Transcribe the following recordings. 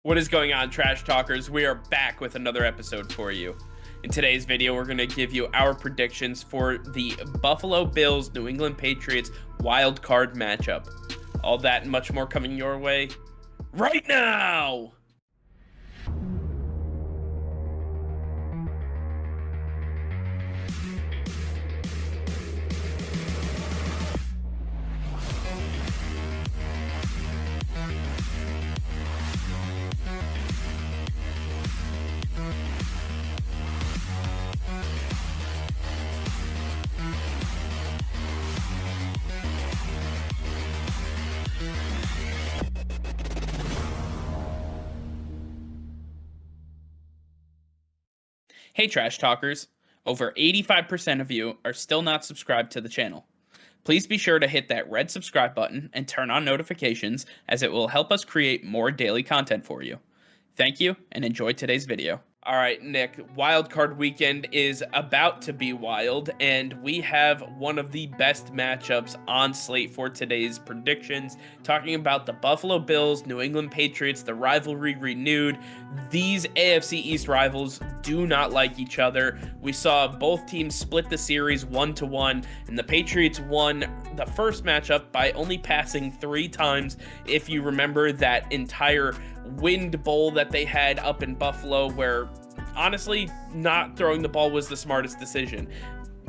What is going on, Trash Talkers? We are back with another episode for you. In today's video, we're going to give you our predictions for the Buffalo Bills New England Patriots wild card matchup. All that and much more coming your way right now! Hey Trash Talkers, over 85% of you are still not subscribed to the channel. Please be sure to hit that red subscribe button and turn on notifications, as it will help us create more daily content for you. Thank you and enjoy today's video. All right, Nick, wildcard weekend is about to be wild, and we have one of the best matchups on slate for today's predictions, talking about the Buffalo Bills, New England Patriots, the rivalry renewed. These AFC East rivals do not like each other. We saw both teams split the series 1-1, and the Patriots won the first matchup by only passing 3 times. If you remember that entire wind bowl that they had up in Buffalo, where honestly not throwing the ball was the smartest decision.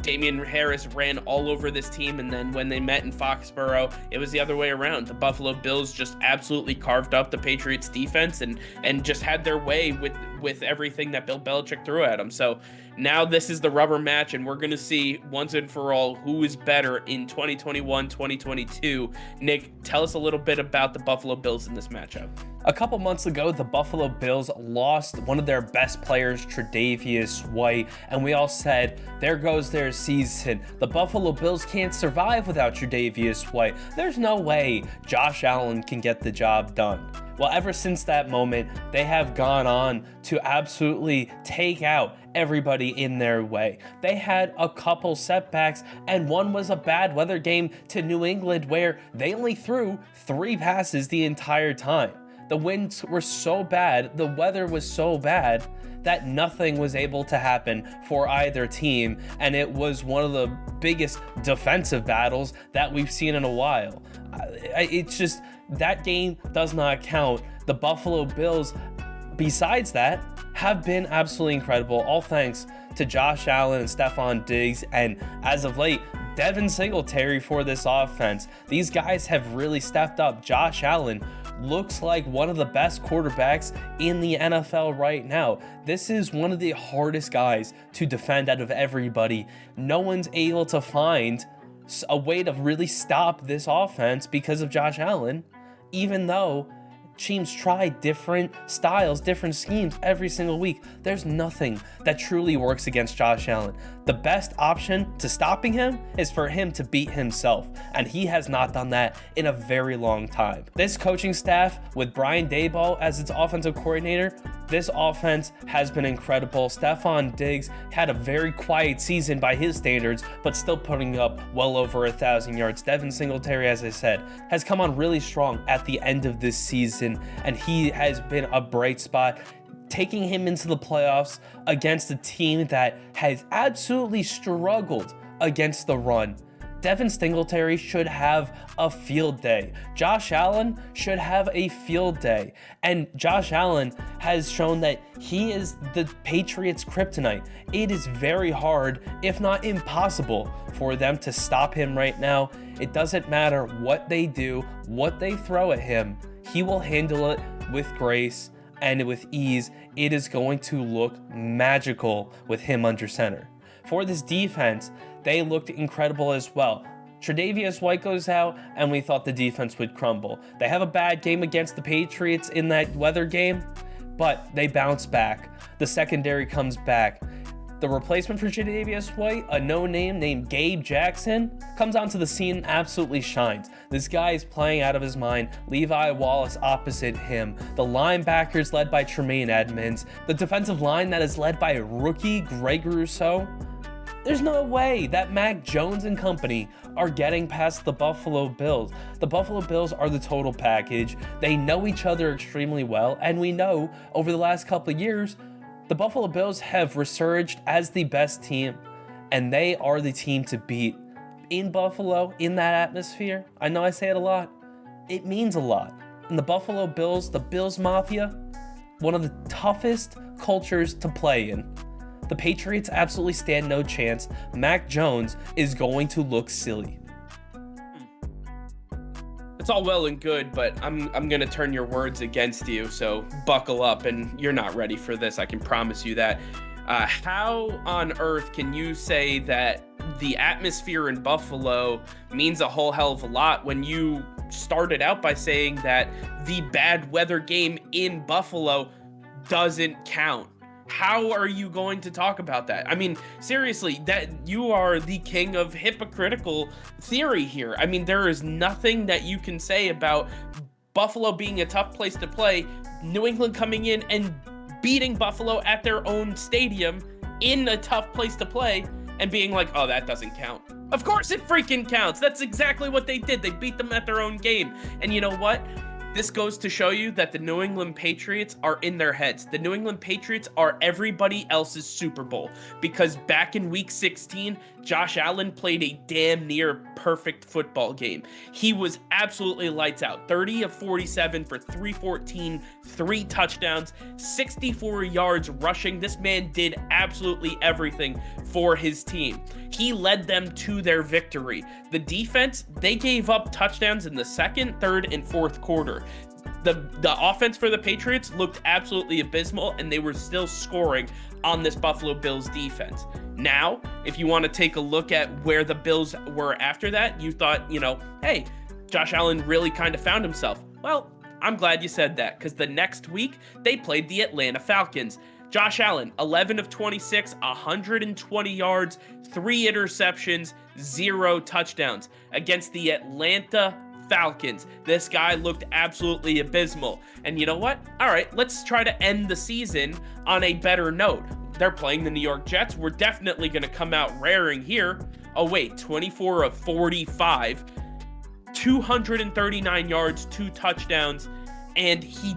Damian Harris ran all over this team, and then when they met in Foxborough, it was the other way around. The Buffalo Bills just absolutely carved up the Patriots defense and just had their way with everything that Bill Belichick threw at them. So now this is the rubber match, and we're going to see once and for all who is better in 2021, 2022. Nick, tell us a little bit about the Buffalo Bills in this matchup. A couple months ago, the Buffalo Bills lost one of their best players, Tre'Davious White, and we all said, there goes their season. The Buffalo Bills can't survive without Tre'Davious White. There's no way Josh Allen can get the job done. Well, ever since that moment, they have gone on to absolutely take out everybody in their way. They had a couple setbacks, and one was a bad weather game to New England where they only threw 3 passes the entire time. The winds were so bad, the weather was so bad that nothing was able to happen for either team, and it was one of the biggest defensive battles that we've seen in a while. It's just, that game does not count. The Buffalo Bills, besides that, have been absolutely incredible, all thanks to Josh Allen and Stephon Diggs, and as of late, Devin Singletary for this offense. These guys have really stepped up. Josh Allen looks like one of the best quarterbacks in the NFL right now. This is one of the hardest guys to defend out of everybody. No one's able to find a way to really stop this offense because of Josh Allen, even though teams try different styles, different schemes every single week. There's nothing that truly works against Josh Allen. The best option to stopping him is for him to beat himself, and he has not done that in a very long time. This coaching staff, with Brian Daboll as its offensive coordinator, this offense has been incredible. Stephon Diggs had a very quiet season by his standards, but still putting up well over 1,000 yards. Devin Singletary, as I said, has come on really strong at the end of this season, and he has been a bright spot, taking him into the playoffs against a team that has absolutely struggled against the run. Devin Singletary should have a field day. Josh Allen should have a field day. And Josh Allen has shown that he is the Patriots' kryptonite. It is very hard, if not impossible, for them to stop him right now. It doesn't matter what they do, what they throw at him. He will handle it with grace and with ease. It is going to look magical with him under center. For this defense, they looked incredible as well. Tre'Davious White goes out, and we thought the defense would crumble. They have a bad game against the Patriots in that weather game, but they bounce back. The secondary comes back. The replacement for Tre'Davious White, a no-name named Gabe Jackson, comes onto the scene and absolutely shines. This guy is playing out of his mind. Levi Wallace opposite him. The linebackers led by Tremaine Edmonds. The defensive line that is led by rookie Greg Rousseau. There's no way that Mac Jones and company are getting past the Buffalo Bills. The Buffalo Bills are the total package. They know each other extremely well, and we know over the last couple of years, the Buffalo Bills have resurged as the best team, and they are the team to beat. In Buffalo, in that atmosphere, I know I say it a lot, it means a lot. And the Buffalo Bills, the Bills Mafia, one of the toughest cultures to play in. The Patriots absolutely stand no chance. Mac Jones is going to look silly. It's all well and good, but I'm gonna turn your words against you, so buckle up, and you're not ready for this, I can promise you that. How on earth can you say that the atmosphere in Buffalo means a whole hell of a lot when you started out by saying that the bad weather game in Buffalo doesn't count? How are you going to talk about that? I mean, seriously, that you are the king of hypocritical theory here. I mean, there is nothing that you can say about Buffalo being a tough place to play, New England coming in and beating Buffalo at their own stadium in a tough place to play and being like, oh, that doesn't count. Of course it freaking counts. That's exactly what they did. They beat them at their own game. And you know what? This goes to show you that the New England Patriots are in their heads. The New England Patriots are everybody else's Super Bowl, because back in week 16, Josh Allen played a damn near perfect football game. He was absolutely lights out. 30 of 47 for 314, 3 touchdowns, 64 yards rushing. This man did absolutely everything for his team. He led them to their victory. The defense, they gave up touchdowns in the second, third, and fourth quarter. The offense for the Patriots looked absolutely abysmal, and they were still scoring on this Buffalo Bills defense. Now, if you want to take a look at where the Bills were after that, you thought, hey, Josh Allen really kind of found himself. Well, I'm glad you said that, because the next week, they played the Atlanta Falcons. Josh Allen, 11 of 26, 120 yards, 3 interceptions, 0 touchdowns against the Atlanta Falcons. This guy looked absolutely abysmal. And you know what? All right, let's try to end the season on a better note. They're playing the New York Jets. We're definitely going to come out raring here. Oh, wait, 24 of 45, 239 yards, 2 touchdowns. And he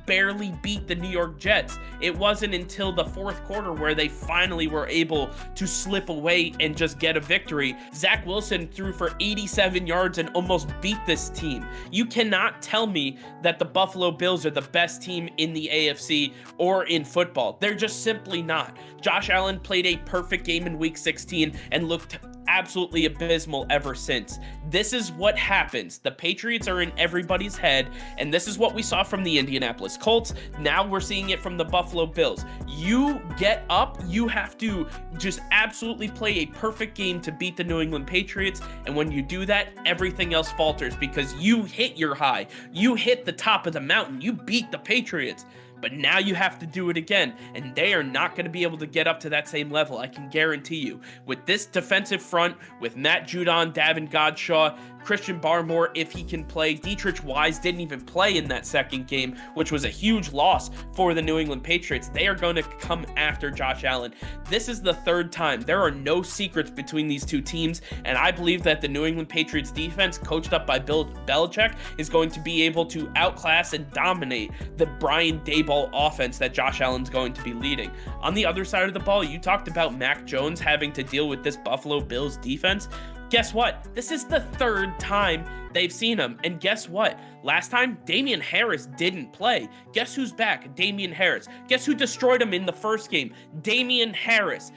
barely beat the New York Jets. It wasn't until the fourth quarter where they finally were able to slip away and just get a victory. Zach Wilson threw for 87 yards and almost beat this team. You cannot tell me that the Buffalo Bills are the best team in the AFC or in football. They're just simply not. Josh Allen played a perfect game in week 16 and looked absolutely abysmal ever since. This is what happens. The Patriots are in everybody's head, and this is what we saw from the Indianapolis Colts. Now we're seeing it from the Buffalo Bills. You get up, you have to just absolutely play a perfect game to beat the New England Patriots, and when you do that, everything else falters because you hit your high. You hit the top of the mountain. You beat the Patriots. But now you have to do it again, and they are not going to be able to get up to that same level, I can guarantee you. With this defensive front, with Matt Judon, Davin Godchaux, Christian Barmore, if he can play, Dietrich Wise didn't even play in that second game, which was a huge loss for the New England Patriots. They are going to come after Josh Allen. This is the third time. There are no secrets between these two teams, and I believe that the New England Patriots defense, coached up by Bill Belichick, is going to be able to outclass and dominate the Brian Daboll offense that Josh Allen's going to be leading. On the other side of the ball, you talked about Mac Jones having to deal with this Buffalo Bills defense. Guess what? This is the third time they've seen him. And guess what? Last time, Damian Harris didn't play. Guess who's back? Damian Harris. Guess who destroyed him in the first game? Damian Harris.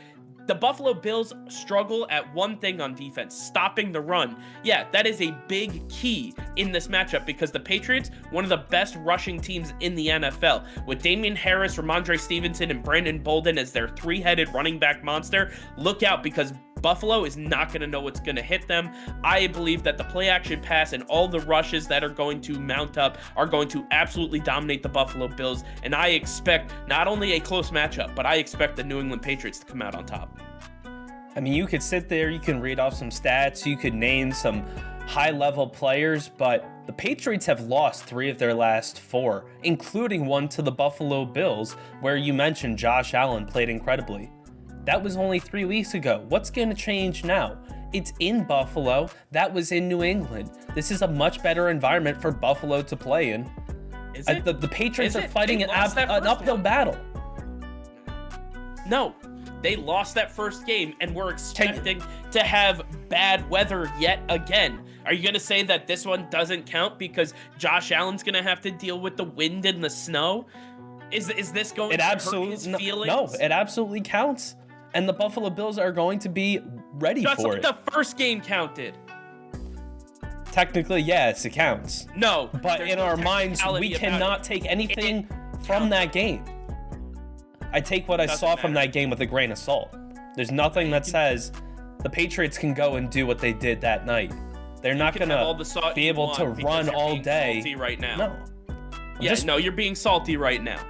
The Buffalo Bills struggle at one thing on defense, stopping the run. Yeah, that is a big key in this matchup because the Patriots, one of the best rushing teams in the NFL. With Damian Harris, Ramondre Stevenson, and Brandon Bolden as their three-headed running back monster, look out because Buffalo is not going to know what's going to hit them. I believe that the play action pass and all the rushes that are going to mount up are going to absolutely dominate the Buffalo Bills. And I expect not only a close matchup, but I expect the New England Patriots to come out on top. I mean, you could sit there, you can read off some stats, you could name some high-level players, but the Patriots have lost 3 of their last 4, including one to the Buffalo Bills, where you mentioned Josh Allen played incredibly. That was only 3 weeks ago. What's going to change now? It's in Buffalo. That was in New England. This is a much better environment for Buffalo to play in. Is it? The Patriots are fighting an that uphill battle. No, they lost that first game, and we're expecting to have bad weather yet again. Are you going to say that this one doesn't count because Josh Allen's going to have to deal with the wind and the snow? Is this going to hurt his feelings? No, it absolutely counts. And the Buffalo Bills are going to be ready for it. The first game counted. Technically, yes, it counts. No. But in our minds, we cannot take anything from that game. I take what I saw from that game with a grain of salt. There's nothing that says the Patriots can go and do what they did that night. They're not going to be able to run all day. Salty right now. No. No, you're being salty right now.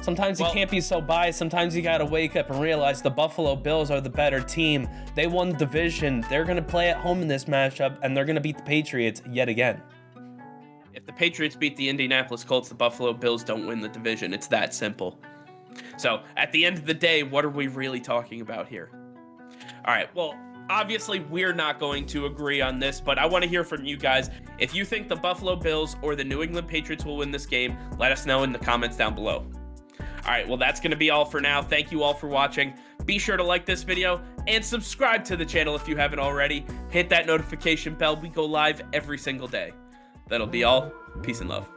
Sometimes you can't be so biased. Sometimes you got to wake up and realize the Buffalo Bills are the better team. They won the division. They're going to play at home in this matchup, and they're going to beat the Patriots yet again. If the Patriots beat the Indianapolis Colts, the Buffalo Bills don't win the division. It's that simple. So, at the end of the day, what are we really talking about here? All right, well, obviously, we're not going to agree on this, but I want to hear from you guys. If you think the Buffalo Bills or the New England Patriots will win this game, let us know in the comments down below. All right, well, that's going to be all for now. Thank you all for watching. Be sure to like this video and subscribe to the channel if you haven't already. Hit that notification bell. We go live every single day. That'll be all. Peace and love.